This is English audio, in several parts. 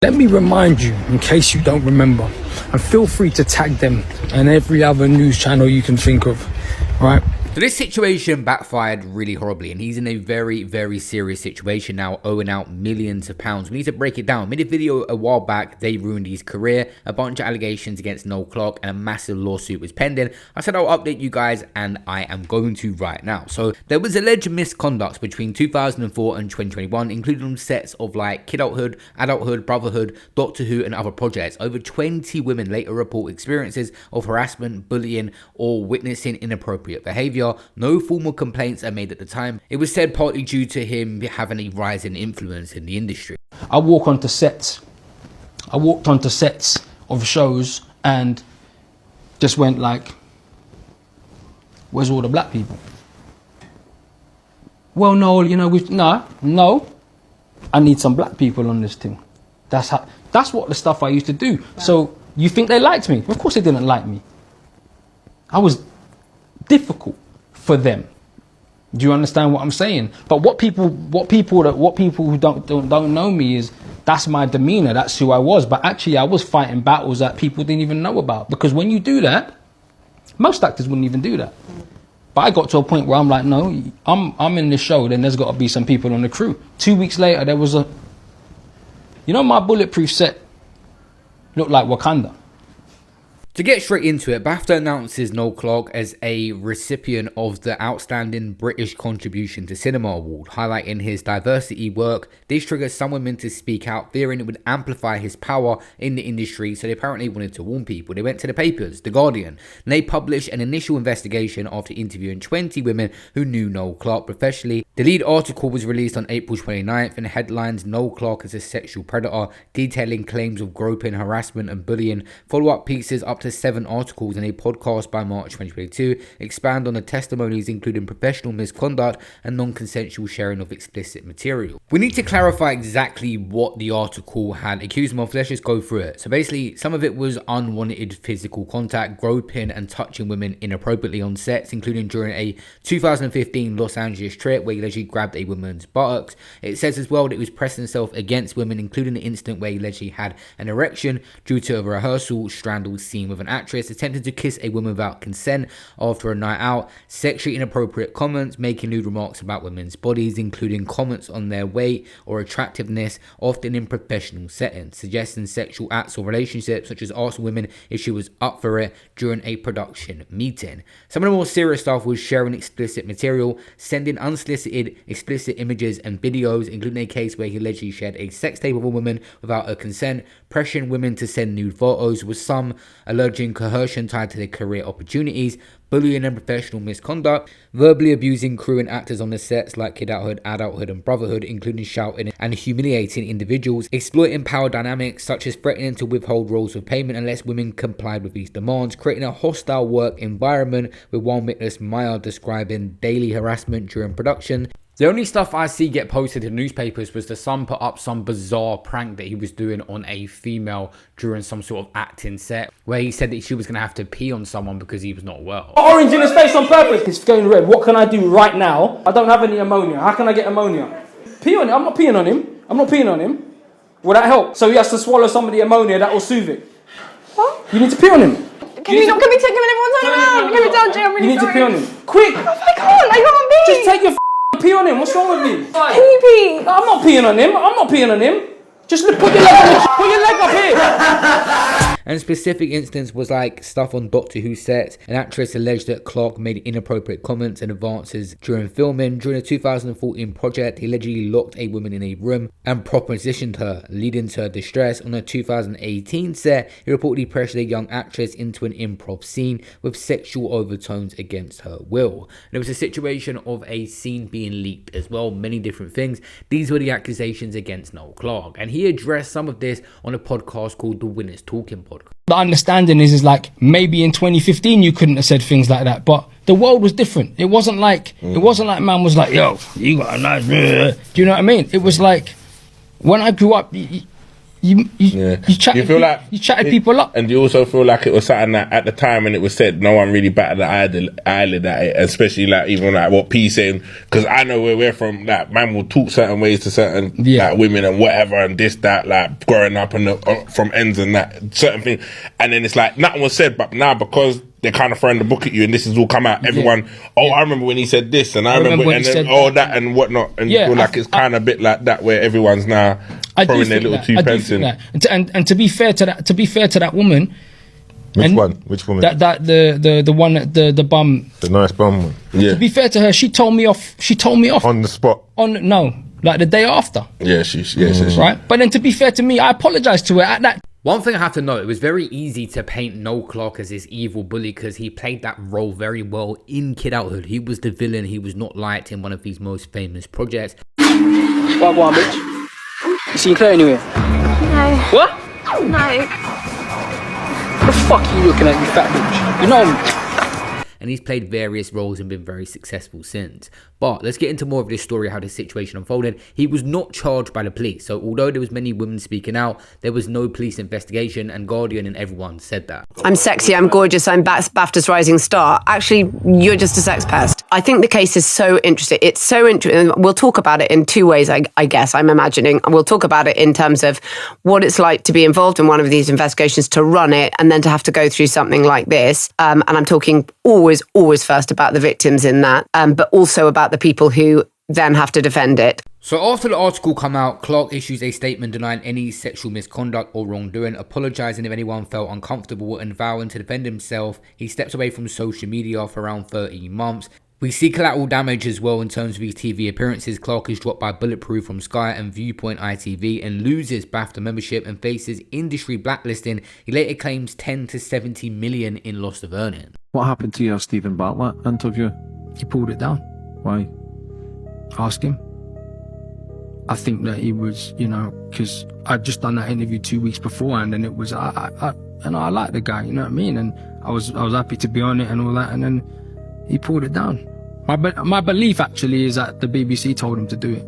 Let me remind you, in case you don't remember, and feel free to tag them and every other news channel you can think of, right? So this situation backfired really horribly, and he's in a very, very serious situation now, owing out millions of pounds. We need to break it down. I made a video a while back. They ruined his career, a bunch of allegations against Noel Clarke, and a massive lawsuit was pending. I said I'll update you guys, and I am going to right now. So there was alleged misconduct between 2004 and 2021, including sets of like Kidulthood, Adulthood, Brotherhood, Doctor Who, and other projects. Over 20 women later report experiences of harassment, bullying, or witnessing inappropriate behavior. No formal complaints are made at the time. It was said partly due to him having a rising influence in the industry. I walked onto sets of shows and just went like, where's all the black people? Well, no, you know, no, I need some black people on this thing. That's what the stuff I used to do. Wow. So you think they liked me? Of course they didn't like me. I was difficult for them. Do you understand what I'm saying? But what people who don't know me is that's my demeanor. That's who I was. But actually, I was fighting battles that people didn't even know about. Because when you do that, most actors wouldn't even do that. But I got to a point where I'm like, no, I'm in this show. Then there's got to be some people on the crew. 2 weeks later, there was my bulletproof set looked like Wakanda. To get straight into it, BAFTA announces Noel Clarke as a recipient of the Outstanding British Contribution to Cinema Award, highlighting his diversity work. This triggers some women to speak out, fearing it would amplify his power in the industry, so they apparently wanted to warn people. They went to the papers, The Guardian, and they published an initial investigation after interviewing 20 women who knew Noel Clarke professionally. The lead article was released on April 29th and headlines Noel Clarke as a sexual predator, detailing claims of groping, harassment and bullying. Follow-up pieces up to 7 articles in a podcast by March 2022 expand on the testimonies, including professional misconduct and non-consensual sharing of explicit material. We need to clarify exactly what the article had accused him of. Let's just go through it. So basically, some of it was unwanted physical contact, groping and touching women inappropriately on sets, including during a 2015 Los Angeles trip where he allegedly grabbed a woman's buttocks. It says as well that he was pressing himself against women, including the incident where he allegedly had an erection due to a rehearsal strangled scene with an actress, attempted to kiss a woman without consent after a night out, sexually inappropriate comments, making lewd remarks about women's bodies, including comments on their weight or attractiveness, often in professional settings, suggesting sexual acts or relationships, such as asking women if she was up for it during a production meeting. Some of the more serious stuff was sharing explicit material, sending unsolicited explicit images and videos, including a case where he allegedly shared a sex tape of a woman without her consent, pressuring women to send nude photos, with some alleging coercion tied to their career opportunities, bullying and professional misconduct, verbally abusing crew and actors on the sets like Kidulthood, Adulthood and Brotherhood, including shouting and humiliating individuals, exploiting power dynamics such as threatening to withhold roles of payment unless women complied with these demands, creating a hostile work environment, with one witness, Maya, describing daily harassment during production. The only stuff I see get posted in newspapers was the Sun put up some bizarre prank that he was doing on a female during some sort of acting set, where he said that she was going to have to pee on someone because he was not well. Orange in his face on purpose. It's going red. What can I do right now? I don't have any ammonia. How can I get ammonia? Pee on him. I'm not peeing on him. I'm not peeing on him. Will that help? So he has to swallow some of the ammonia that will soothe it. What? You need to pee on him. Can everyone turn around? Can we tell Jay I'm really sorry? You need to pee on him. Quick! I can't pee. Just take your pee on him. What's wrong with you? Can you pee? I'm not peeing on him. Just put your leg up here. And specific instance was like stuff on Doctor Who sets. An actress alleged that Clarke made inappropriate comments and advances during filming. During a 2014 project, he allegedly locked a woman in a room and propositioned her, leading to her distress. On a 2018 set, he reportedly pressured a young actress into an improv scene with sexual overtones against her will. There was a situation of a scene being leaked as well, many different things. These were the accusations against Noel Clarke, and he addressed some of this on a podcast called The Winners Talking Podcast. The understanding is like maybe in 2015 you couldn't have said things like that, but the world was different. It wasn't like man was like, yo, you got a nice. Do you know what I mean? It was like when I grew up, you chatted, you chatted people up. And you also feel like it was something that at the time when it was said, no one really batted the eyelid at it, especially like even like what P's saying, because I know where we're from, like man will talk certain ways to certain like women and whatever and this, that, like growing up and from ends and that certain thing, and then it's like nothing was said, but now because they're kind of throwing the book at you and this has all come out, everyone, I remember when he said this and I remember when and then all that and whatnot, and you feel like it's kind of a bit like that where everyone's now throwing their little 2 pence in. And to be fair to that woman, which woman? That the one the bum, the nice bum one. Yeah. To be fair to her, she told me off on the spot. Like the day after. Yeah, she's right. But then to be fair to me, I apologized to her at that. One thing I have to note, it was very easy to paint Noel Clarke as this evil bully because he played that role very well in Kid Outhood. He was the villain. He was not liked in one of his most famous projects. What, go on, bitch? You seen Claire anywhere? No. What? No. What the fuck are you looking at, you fat bitch? You know me. And he's played various roles and been very successful since. But let's get into more of this story, how this situation unfolded. He was not charged by the police. So although there was many women speaking out, there was no police investigation, and Guardian and everyone said that. I'm sexy, I'm gorgeous, I'm BAFTA's rising star. Actually, you're just a sex pest. I think the case is so interesting. It's so interesting. We'll talk about it in two ways, I guess, I'm imagining. We'll talk about it in terms of what it's like to be involved in one of these investigations, to run it, and then to have to go through something like this. And I'm talking always first about the victims in that, but also about the people who then have to defend it. So after the article come out, Clarke issues a statement denying any sexual misconduct or wrongdoing, apologising if anyone felt uncomfortable, and vowing to defend himself. He steps away from social media for around 13 months. We see collateral damage as well in terms of his TV appearances. Clarke is dropped by Bulletproof from Sky and Viewpoint ITV and loses BAFTA membership and faces industry blacklisting. He later claims 10 to 70 million in loss of earnings. What happened to your Stephen Bartlett interview? He pulled it down. Why? Ask him. I think that he was, because I'd just done that interview 2 weeks beforehand, and it was, I like the guy, you know what I mean? And I was happy to be on it and all that, and then he pulled it down. My belief actually is that the BBC told him to do it.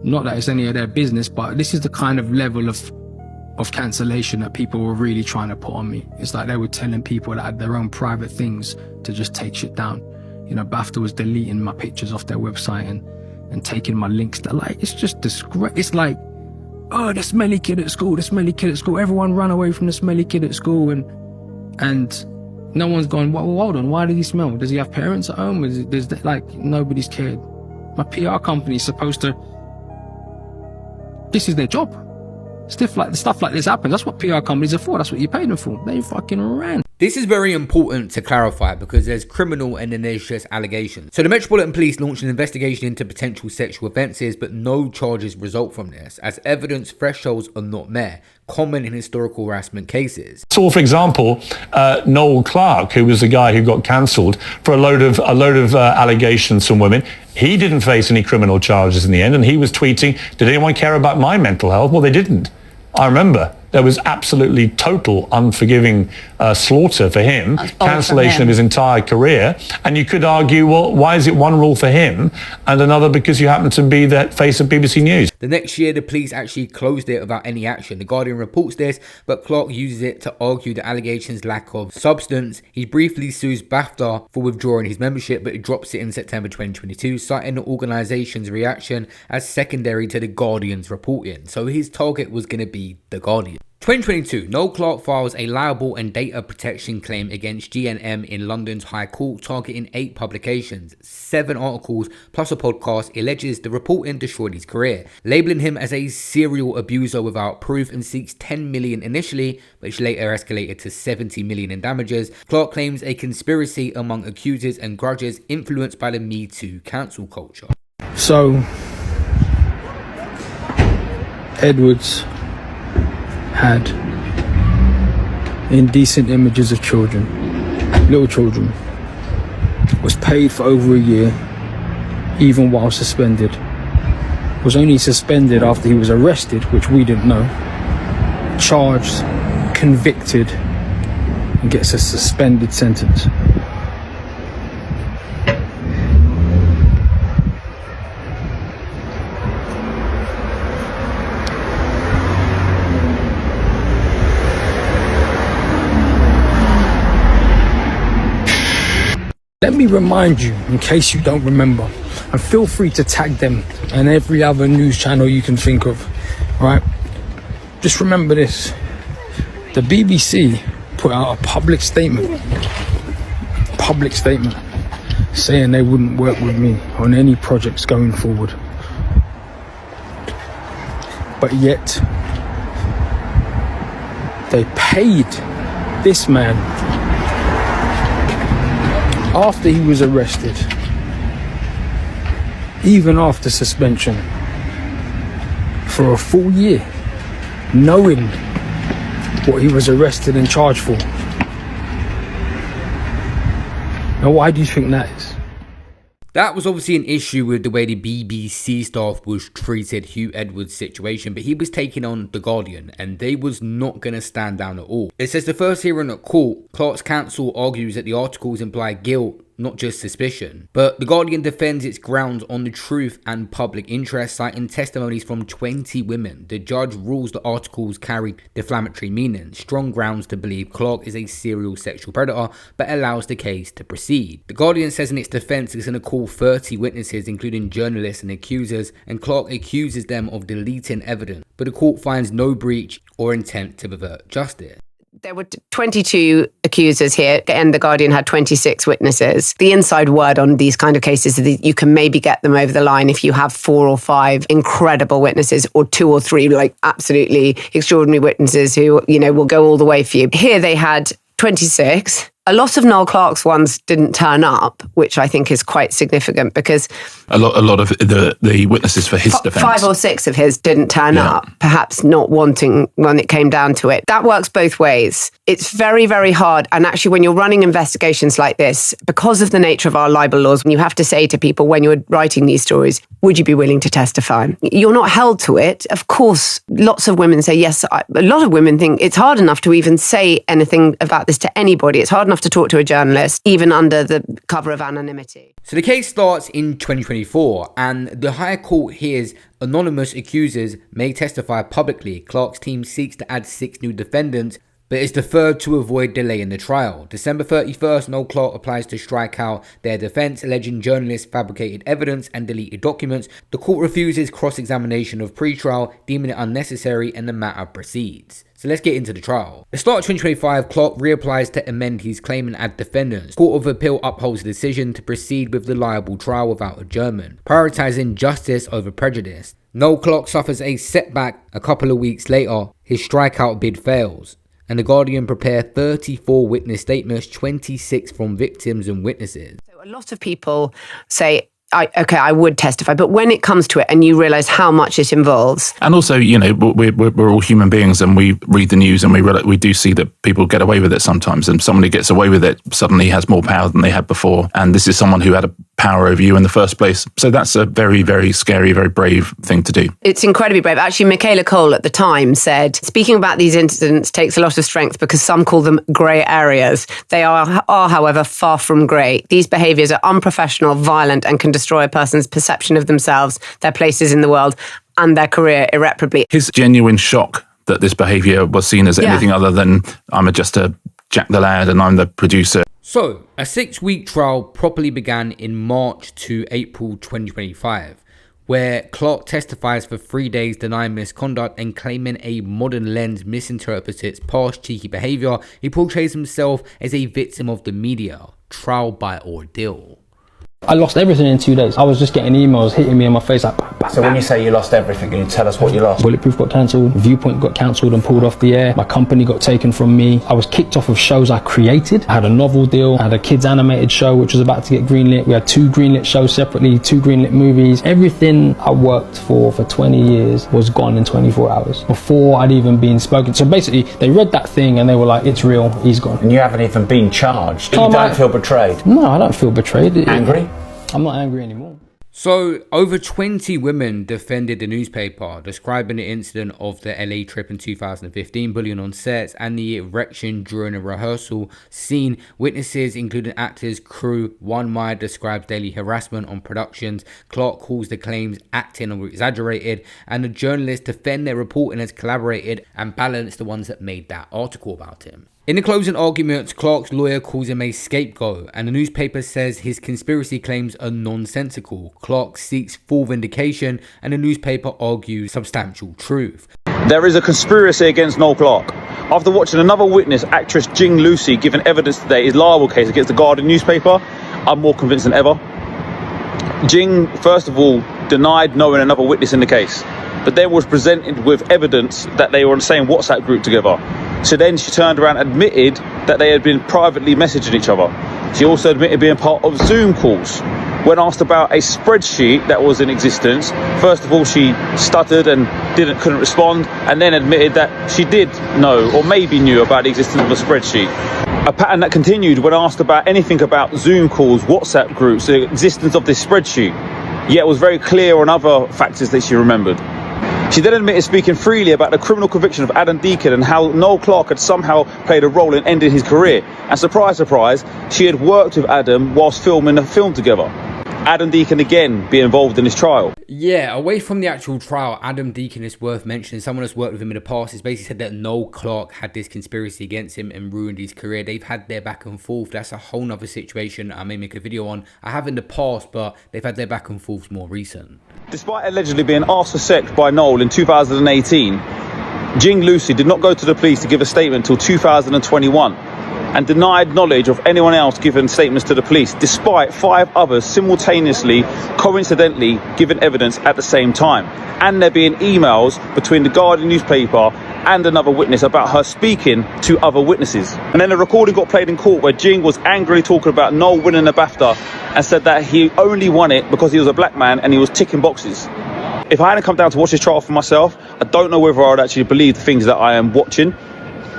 Not that it's any of their business, but this is the kind of level of cancellation that people were really trying to put on me. It's like they were telling people that had their own private things to just take shit down. BAFTA was deleting my pictures off their website and taking my links. It's just disgrace. It's like, oh, the smelly kid at school, everyone run away from the smelly kid at school, and no one's gone, well, hold on, why did he smell? Does he have parents at home? Nobody's cared. My PR company is supposed to, this is their job. Stuff like this happens. That's what PR companies are for. That's what you pay them for. They fucking ran. This is very important to clarify because there's criminal and then there's just allegations. So the Metropolitan Police launched an investigation into potential sexual offences, but no charges result from this, as evidence thresholds are not met, common in historical harassment cases. So, for example, Noel Clarke, who was the guy who got cancelled for a load of allegations from women, he didn't face any criminal charges in the end, and he was tweeting, "Did anyone care about my mental health?" Well, they didn't. I remember there was absolutely total unforgiving slaughter for him, cancellation of his entire career. And you could argue, well, why is it one rule for him and another because you happen to be the face of BBC News? The next year, the police actually closed it without any action. The Guardian reports this, but Clarke uses it to argue the allegations' lack of substance. He briefly sues BAFTA for withdrawing his membership, but he drops it in September 2022, citing the organisation's reaction as secondary to the Guardian's reporting. So his target was going to be the Guardian. 2022, Noel Clarke files a libel and data protection claim against GNM in London's High Court, targeting 8 publications, 7 articles, plus a podcast. He alleges the reporting destroyed his career, labelling him as a serial abuser without proof, and seeks 10 million initially, which later escalated to 70 million in damages. Clarke claims a conspiracy among accusers and grudges influenced by the Me Too cancel culture. So, Edwards had indecent images of children, little children, was paid for over a year, even while suspended, was only suspended after he was arrested, which we didn't know, charged, convicted, and gets a suspended sentence. Let me remind you, in case you don't remember, and feel free to tag them and every other news channel you can think of, right? Just remember this. The BBC put out a public statement saying they wouldn't work with me on any projects going forward. But yet, they paid this man after he was arrested, even after suspension, for a full year, knowing what he was arrested and charged for. Now, why do you think that is? That was obviously an issue with the way the BBC staff was treated Hugh Edwards' situation, but he was taking on The Guardian and they was not going to stand down at all. It says the first hearing at court, Clark's counsel argues that the articles imply guilt, not just suspicion. But The Guardian defends its grounds on the truth and public interest, citing testimonies from 20 women. The judge rules the articles carried defamatory meaning, strong grounds to believe Clark is a serial sexual predator, but allows the case to proceed. The Guardian says in its defense it's going to call 30 witnesses, including journalists and accusers, and Clark accuses them of deleting evidence, but the court finds no breach or intent to pervert justice. There were 22 accusers here, and The Guardian had 26 witnesses. The inside word on these kind of cases is that you can maybe get them over the line if you have 4 or 5 incredible witnesses, or 2 or 3 like absolutely extraordinary witnesses who, you know, will go all the way for you. Here they had 26. A lot of Noel Clark's ones didn't turn up, which I think is quite significant because a lot of the witnesses for his defence. 5 or 6 of his didn't turn up, perhaps not wanting when it came down to it. That works both ways. It's very, very hard. And actually, when you're running investigations like this, because of the nature of our libel laws, you have to say to people when you're writing these stories, would you be willing to testify? You're not held to it. Of course, lots of women say yes. A lot of women think it's hard enough to even say anything about this to anybody. It's hard enough to talk to a journalist, even under the cover of anonymity. So the case starts in 2024, and the High Court hears anonymous accusers may testify publicly. Clark's team seeks to add 6 new defendants, but is deferred to avoid delay in the trial. December 31st, Noel Clark applies to strike out their defense, alleging journalists fabricated evidence and deleted documents. The court refuses cross-examination of pre-trial, deeming it unnecessary, and the matter proceeds. So let's get into the trial. The start of 2025, Clark reapplies to amend his claim and add defendants. Court of Appeal upholds the decision to proceed with the liable trial without adjournment, prioritizing justice over prejudice. Noel Clark suffers a setback a couple of weeks later. His strikeout bid fails, and The Guardian prepare 34 witness statements, 26 from victims and witnesses. So a lot of people say, I would testify, but when it comes to it and you realise how much it involves. And also, you know, we're all human beings, and we read the news and we do see that people get away with it sometimes, and someone who gets away with it suddenly has more power than they had before. And this is someone who had a power over you in the first place. So that's a very, very scary, very brave thing to do. It's incredibly brave. Actually, Michaela Cole at the time said, speaking about these incidents takes a lot of strength because some call them grey areas. They are, however, far from grey. These behaviours are unprofessional, violent, and can destroy a person's perception of themselves, their places in the world, and their career irreparably. His genuine shock that this behaviour was seen as anything other than I'm just a Jack the Lad and I'm the producer. So, a 6-week trial properly began in March to April 2025, where Clark testifies for 3 days denying misconduct and claiming a modern lens misinterprets its past cheeky behaviour. He portrays himself as a victim of the media, trial by ordeal. I lost everything in 2 days. I was just getting emails hitting me in my face like... So when you say you lost everything, can you tell us what you lost? Bulletproof got cancelled, Viewpoint got cancelled and pulled off the air, my company got taken from me, I was kicked off of shows I created. I had a novel deal, I had a kids animated show which was about to get greenlit, we had 2 greenlit shows separately, 2 greenlit movies. Everything I worked for 20 years was gone in 24 hours before I'd even been spoken. So basically they read that thing and they were like, it's real, he's gone. And you haven't even been charged. You don't feel betrayed? No, I don't feel betrayed. Angry? I'm not angry anymore. So, over 20 women defended the newspaper, describing the incident of the LA trip in 2015, bullying on sets, and the erection during a rehearsal scene. Witnesses, including actors, crew, One Meyer describes daily harassment on productions. Clark calls the claims acting or exaggerated, and the journalists defend their reporting as collaborated and balance the ones that made that article about him. In the closing arguments, Clark's lawyer calls him a scapegoat, and the newspaper says his conspiracy claims are nonsensical. Clark seeks full vindication, and the newspaper argues substantial truth. There is a conspiracy against Noel Clark. After watching another witness, actress Jing Lucy, giving evidence today his libel case against the Guardian newspaper, I'm more convinced than ever. Jing, first of all, denied knowing another witness in the case, but then was presented with evidence that they were in the same WhatsApp group together. So then she turned around and admitted that they had been privately messaging each other. She also admitted being part of Zoom calls. When asked about a spreadsheet that was in existence, first of all she stuttered and couldn't respond, and then admitted that she did know or maybe knew about the existence of a spreadsheet. A pattern that continued when asked about anything about Zoom calls, WhatsApp groups, the existence of this spreadsheet. Yet it was very clear on other factors that she remembered. She then admitted speaking freely about the criminal conviction of Adam Deacon and how Noel Clark had somehow played a role in ending his career. And surprise, surprise, she had worked with Adam whilst filming a film together. Adam Deacon again be involved in his trial. Yeah, away from the actual trial, Adam Deacon is worth mentioning. Someone that's worked with him in the past has basically said that Noel Clark had this conspiracy against him and ruined his career. They've had their back and forth. That's a whole nother situation I may make a video on. I have in the past, but they've had their back and forth more recent. Despite allegedly being asked for sex by Noel in 2018, Jing Lucy did not go to the police to give a statement until 2021 and denied knowledge of anyone else giving statements to the police, despite 5 others simultaneously, coincidentally, giving evidence at the same time, and there being emails between the Guardian newspaper and another witness about her speaking to other witnesses. And then a recording got played in court where Jing was angrily talking about Noel winning the BAFTA and said that he only won it because he was a black man and he was ticking boxes. If I hadn't come down to watch this trial for myself, I don't know whether I would actually believe the things that I am watching,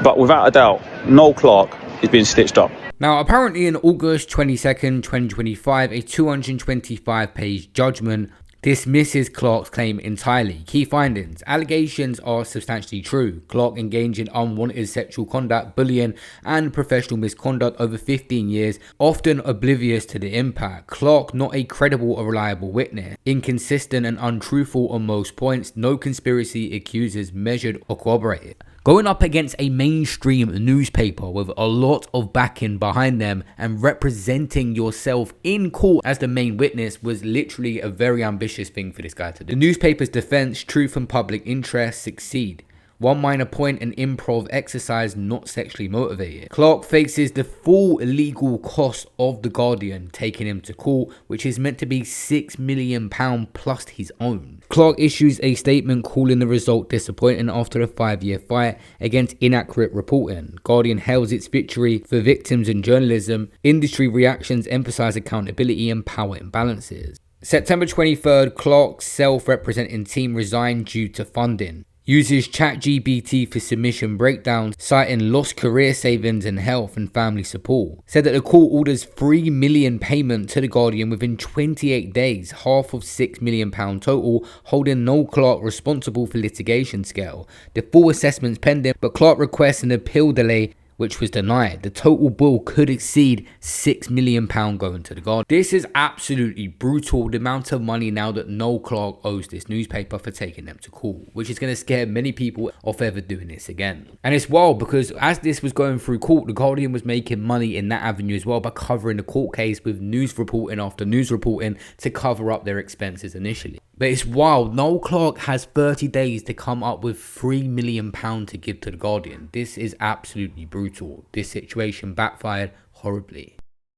but without a doubt, Noel Clark is being stitched up. Now, apparently in August 22nd, 2025, a 225-page judgment dismisses Clark's claim entirely. Key findings. Allegations are substantially true. Clark engaged in unwanted sexual conduct, bullying, and professional misconduct over 15 years, often oblivious to the impact. Clark not a credible or reliable witness. Inconsistent and untruthful on most points. No conspiracy accusers measured or corroborated. Going up against a mainstream newspaper with a lot of backing behind them and representing yourself in court as the main witness was literally a very ambitious thing for this guy to do. The newspaper's defense, truth and public interest succeed. One minor point, an improv exercise, not sexually motivated. Clark faces the full legal cost of the Guardian taking him to court, which is meant to be £6 million plus his own. Clark issues a statement calling the result disappointing after a 5-year fight against inaccurate reporting. Guardian hails its victory for victims and journalism. Industry reactions emphasize accountability and power imbalances. September 23rd, Clark's self-representing team resigned due to funding. Uses ChatGPT for submission breakdowns, citing lost career savings and health and family support. Said that the court orders £3 million payment to the Guardian within 28 days, half of £6 million total, holding Noel Clark responsible for litigation scale. The full assessment's pending, but Clark requests an appeal delay, which was denied. The total bill could exceed £6 million going to the Guardian. This is absolutely brutal, the amount of money now that Noel Clark owes this newspaper for taking them to court, which is going to scare many people off ever doing this again. And it's wild because as this was going through court, the Guardian was making money in that avenue as well by covering the court case with news reporting after news reporting to cover up their expenses initially. But it's wild. Noel Clark has 30 days to come up with £3 million to give to the Guardian. This is absolutely brutal. This situation backfired horribly.